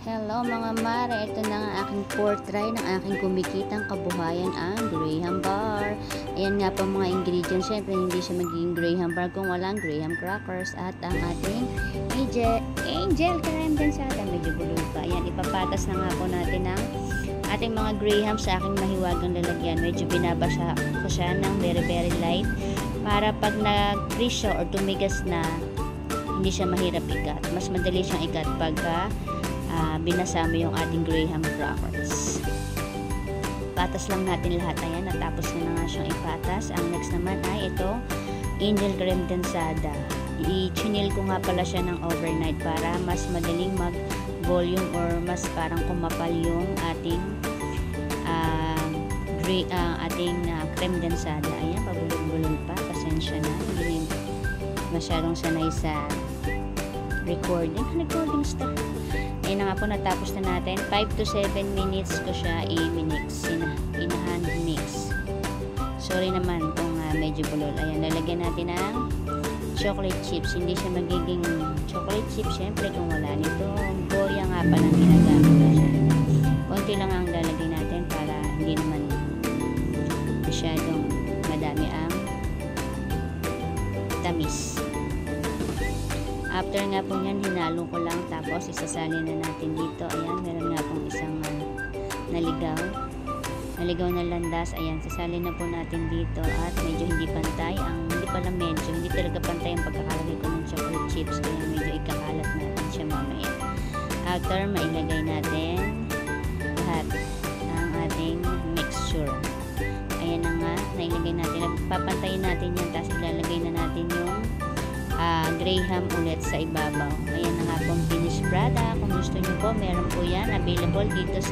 Hello mga mare, ito na ang aking fourth try ng aking kumikitang kabuhayan, ang Graham bar. Ayan nga po mga ingredients, syempre hindi siya magiging Graham bar kung walang Graham crackers at ang ating angel creme densada, medyo bulol pa. Ayan, ipapatas na nga po natin ang ating mga Graham sa aking mahiwagang lalagyan. Medyo binabasa ko siya ng very light para pag nag-freeze siya or tumigas na, hindi siya mahirap ikat. Mas madali siyang ikat pagka binasa mo yung ating Graham crackers. Patas lang natin lahat. Ayan, natapos na nga siyang ipatas. Ang next naman ay ito, angel creme densada. I-chinil ko nga pala siya ng overnight para mas madaling mag-volume or mas parang kumapal yung ating creme densada. Ayan, pabulong-bulong pa. Pasensya na. Hindi masyadong sanay sa recording star. Ayun na nga po, natapos na natin. 5 to 7 minutes ko siya i-mix. In-hand mix. Sorry naman kung medyo bulol. Ayan, lalagyan natin ng chocolate chips. Hindi siya magiging chocolate chips, syempre kung wala nito. Goya nga pa lang ginagamit na siya. Konti lang ang lalagay natin para hindi naman masyadong madami ang tamis. After nga po yan, hinalo ko lang, tapos isasalin na natin dito. Ayan, meron nga pong isang naligaw na landas. Ayan, sasalin na po natin dito at medyo hindi pantay. Hindi talaga pantay ang pagkakalagay ko ng chocolate chips, kaya medyo ikakalat natin siya mamaya. After, mailagay natin lahat ng ating mixture. Ayan na nga, nailagay natin. Papantayin natin yan, tapos ilalagay na natin yung Graham ulit sa ibabaw. Ayan na nga pong finished product. Kung gusto nyo po, meron po yan available dito sa